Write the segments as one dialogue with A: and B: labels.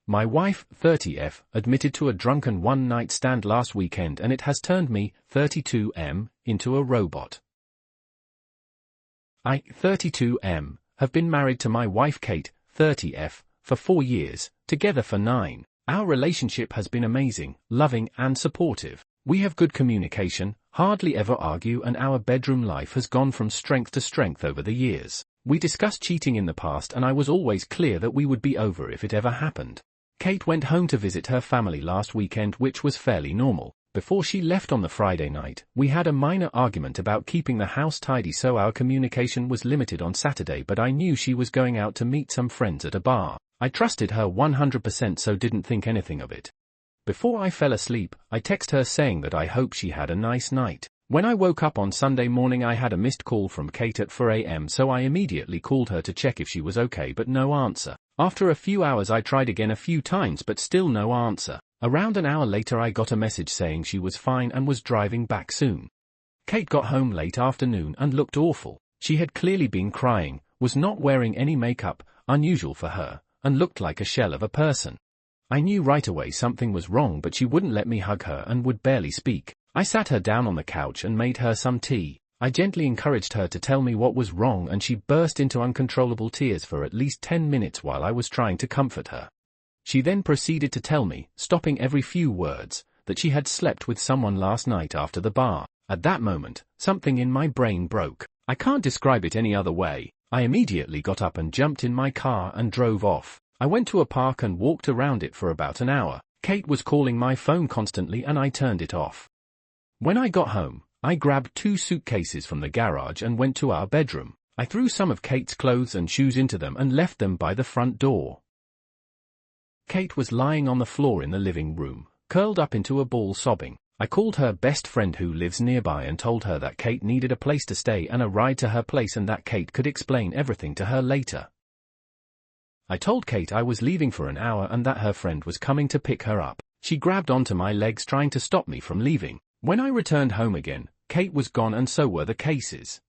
A: My wife, 30F, admitted to a drunken one-night stand last weekend and it has turned me, 32M, into a robot. I, 32M, have been married to my wife Kate, 30F, for 4 years, together for 9. Our relationship has been amazing, loving and supportive. We have good communication, hardly ever argue, and our bedroom life has gone from strength to strength over the years. We discussed cheating in the past and I was always clear that we would be over if it ever happened. Kate went home to visit her family last weekend, which was fairly normal. Before she left on the Friday night, we had a minor argument about keeping the house tidy, so our communication was limited on Saturday, but I knew she was going out to meet some friends at a bar. I trusted her 100%, so didn't think anything of it. Before I fell asleep, I texted her saying that I hope she had a nice night. When I woke up on Sunday morning, I had a missed call from Kate at 4 a.m, so I immediately called her to check if she was okay, but no answer. After a few hours I tried again a few times but still no answer. Around an hour later I got a message saying she was fine and was driving back soon. Kate got home late afternoon and looked awful. She had clearly been crying, was not wearing any makeup, unusual for her, and looked like a shell of a person. I knew right away something was wrong, but she wouldn't let me hug her and would barely speak. I sat her down on the couch and made her some tea. I gently encouraged her to tell me what was wrong and she burst into uncontrollable tears for at least 10 minutes while I was trying to comfort her. She then proceeded to tell me, stopping every few words, that she had slept with someone last night after the bar. At that moment, something in my brain broke. I can't describe it any other way. I immediately got up and jumped in my car and drove off. I went to a park and walked around it for about an hour. Kate was calling my phone constantly and I turned it off. When I got home, I grabbed 2 suitcases from the garage and went to our bedroom. I threw some of Kate's clothes and shoes into them and left them by the front door. Kate was lying on the floor in the living room, curled up into a ball sobbing. I called her best friend who lives nearby and told her that Kate needed a place to stay and a ride to her place and that Kate could explain everything to her later. I told Kate I was leaving for an hour and that her friend was coming to pick her up. She grabbed onto my legs trying to stop me from leaving. When I returned home again, Kate was gone and so were the cases.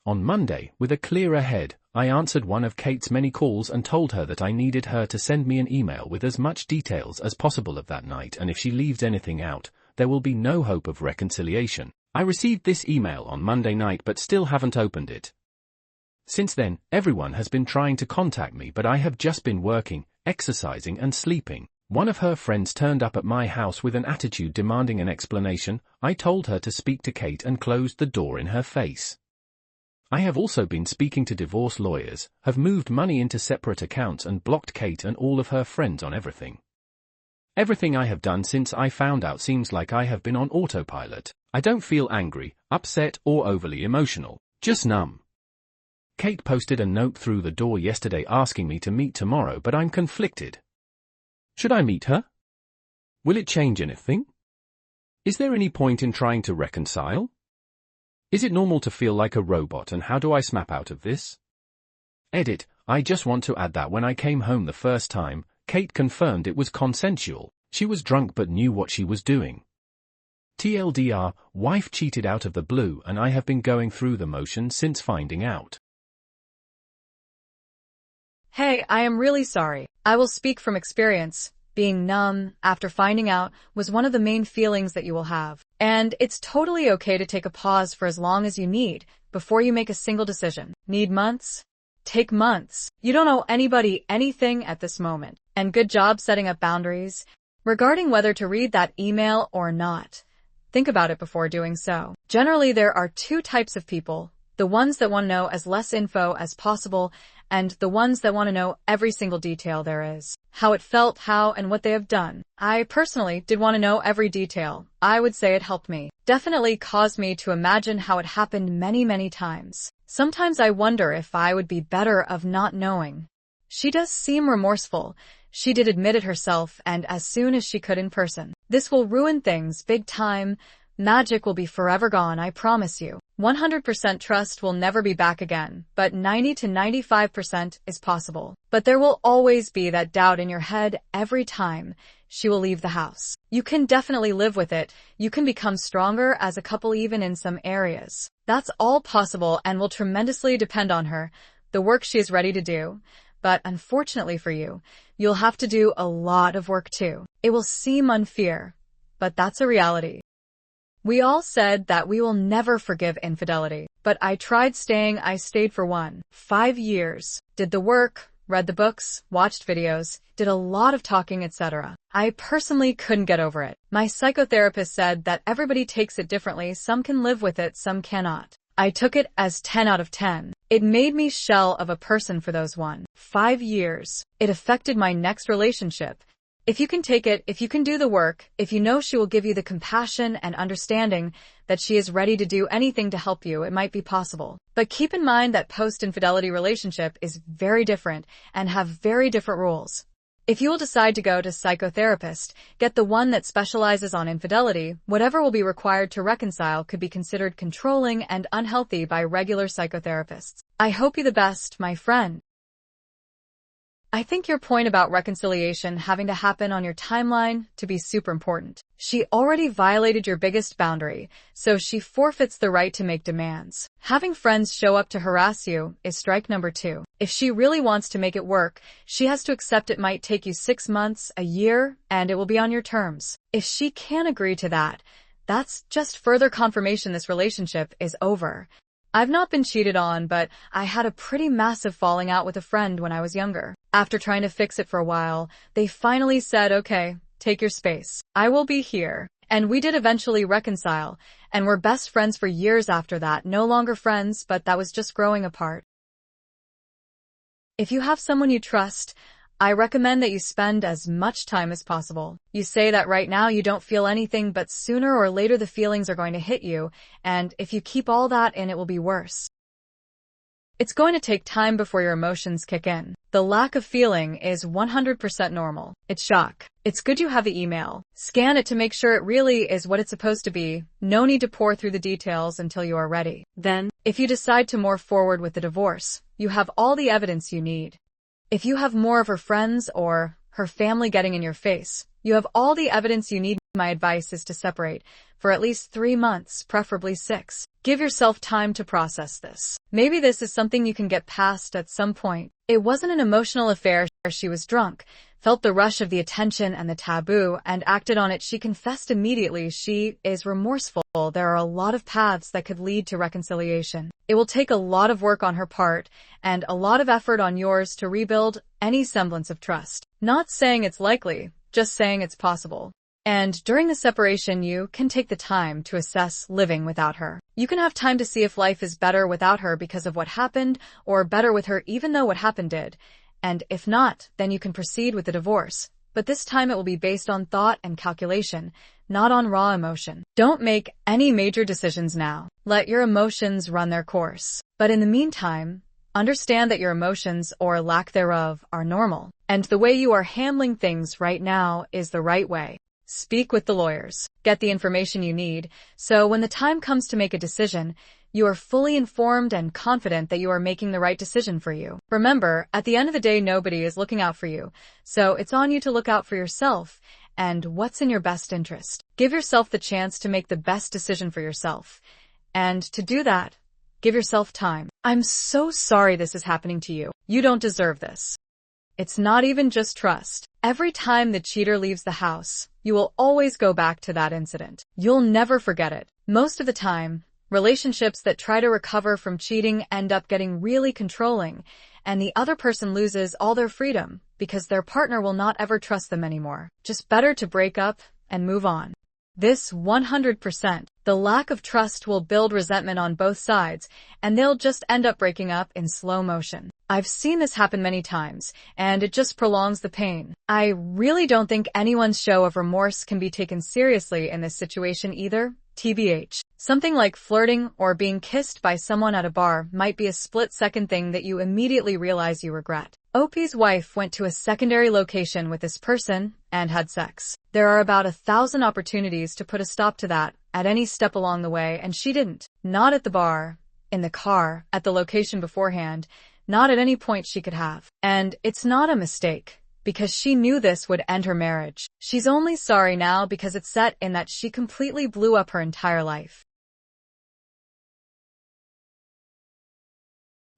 A: On Monday, with a clearer head, I answered one of Kate's many calls and told her that I needed her to send me an email with as much details as possible of that night, and if she leaves anything out, there will be no hope of reconciliation. I received this email on Monday night but still haven't opened it. Since then, everyone has been trying to contact me, but I have just been working, exercising and sleeping. One of her friends turned up at my house with an attitude demanding an explanation. I told her to speak to Kate and closed the door in her face. I have also been speaking to divorce lawyers, have moved money into separate accounts and blocked Kate and all of her friends on everything. Everything I have done since I found out seems like I have been on autopilot. I don't feel angry, upset or overly emotional, just numb. Kate posted a note through the door yesterday asking me to meet tomorrow, but I'm conflicted. Should I meet her? Will it change anything? Is there any point in trying to reconcile? Is it normal to feel like a robot, and how do I snap out of this? Edit, I just want to add that when I came home the first time, Kate confirmed it was consensual. She was drunk but knew what she was doing. TLDR, wife cheated out of the blue and I have been going through the motions since finding out.
B: Hey, I am really sorry. I will speak from experience. Being numb after finding out was one of the main feelings that you will have. And it's totally okay to take a pause for as long as you need before you make a single decision. Need months? Take months. You don't owe anybody anything at this moment. And good job setting up boundaries. Regarding whether to read that email or not, think about it before doing so. Generally, there are 2 types of people. The ones that want to know as less info as possible, and the ones that want to know every single detail there is. How it felt, how and what they have done. I personally did want to know every detail. I would say it helped me. Definitely caused me to imagine how it happened many times. Sometimes I wonder if I would be better of not knowing. She does seem remorseful. She did admit it herself, and as soon as she could in person. This will ruin things big time. Magic will be forever gone, I promise you. 100% trust will never be back again, but 90 to 95% is possible. But there will always be that doubt in your head every time she will leave the house. You can definitely live with it. You can become stronger as a couple even in some areas. That's all possible and will tremendously depend on her, the work she is ready to do. but unfortunately for you, you'll have to do a lot of work too. It will seem unfair, but that's a reality. We all said that we will never forgive infidelity, but I tried staying. I stayed for 5 years, did the work, read the books, watched videos, did a lot of talking, etc. I personally couldn't get over it. My psychotherapist said that everybody takes it differently. Some can live with it, some cannot. I took it as 10 out of 10. It made me shell of a person for those 5 years. It affected my next relationship. If you can take it, if you can do the work, if you know she will give you the compassion and understanding that she is ready to do anything to help you, it might be possible. But keep in mind that post-infidelity relationship is very different and have very different rules. If you will decide to go to psychotherapist, get the one that specializes on infidelity. Whatever will be required to reconcile could be considered controlling and unhealthy by regular psychotherapists. I hope you the best, my friend. I think your point about reconciliation having to happen on your timeline to be super important. She already violated your biggest boundary, so she forfeits the right to make demands. Having friends show up to harass you is strike number 2. If she really wants to make it work, she has to accept it might take you 6 months, a year, and it will be on your terms. If she can't agree to that, that's just further confirmation this relationship is over. I've not been cheated on, but I had a pretty massive falling out with a friend when I was younger. After trying to fix it for a while, they finally said, okay, take your space. I will be here. And we did eventually reconcile, and we're best friends for years after that. No longer friends, but that was just growing apart. If you have someone you trust, I recommend that you spend as much time as possible. You say that right now you don't feel anything, but sooner or later the feelings are going to hit you, and if you keep all that in, it will be worse. It's going to take time before your emotions kick in. The lack of feeling is 100% normal. It's shock. It's good you have the email. Scan it to make sure it really is what it's supposed to be. No need to pour through the details until you are ready. Then, if you decide to move forward with the divorce, you have all the evidence you need. If you have more of her friends or her family getting in your face, you have all the evidence you need. My advice is to separate for at least 3 months, preferably 6. Give yourself time to process this. Maybe this is something you can get past at some point. It wasn't an emotional affair. She was drunk, felt the rush of the attention and the taboo, and acted on it. She confessed immediately. She is remorseful. There are a lot of paths that could lead to reconciliation. It will take a lot of work on her part and a lot of effort on yours to rebuild any semblance of trust. Not saying it's likely, just saying it's possible. And during the separation, you can take the time to assess living without her. You can have time to see if life is better without her because of what happened, or better with her even though what happened did. And if not, then you can proceed with the divorce. But this time it will be based on thought and calculation, not on raw emotion. Don't make any major decisions now. Let your emotions run their course. But in the meantime, understand that your emotions, or lack thereof, are normal. And the way you are handling things right now is the right way. Speak with the lawyers. Get the information you need, so when the time comes to make a decision, you are fully informed and confident that you are making the right decision for you. Remember, at the end of the day, nobody is looking out for you, so it's on you to look out for yourself and what's in your best interest. Give yourself the chance to make the best decision for yourself. And to do that, give yourself time. I'm so sorry this is happening to you. You don't deserve this. It's not even just trust. Every time the cheater leaves the house, you will always go back to that incident. You'll never forget it. Most of the time, relationships that try to recover from cheating end up getting really controlling, and the other person loses all their freedom because their partner will not ever trust them anymore. Just better to break up and move on. This 100%. The lack of trust will build resentment on both sides, and they'll just end up breaking up in slow motion. I've seen this happen many times, and it just prolongs the pain. I really don't think anyone's show of remorse can be taken seriously in this situation either. TBH. Something like flirting or being kissed by someone at a bar might be a split-second thing that you immediately realize you regret. Opie's wife went to a secondary location with this person and had sex. There are about 1,000 opportunities to put a stop to that at any step along the way, and she didn't. Not at the bar, in the car, at the location beforehand, not at any point she could have. And it's not a mistake, because she knew this would end her marriage. She's only sorry now because it's set in that she completely blew up her entire life.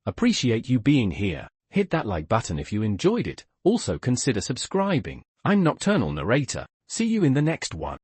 A: Appreciate you being here. Hit that like button if you enjoyed it. Also consider subscribing. I'm Nocturnal Narrator. See you in the next one.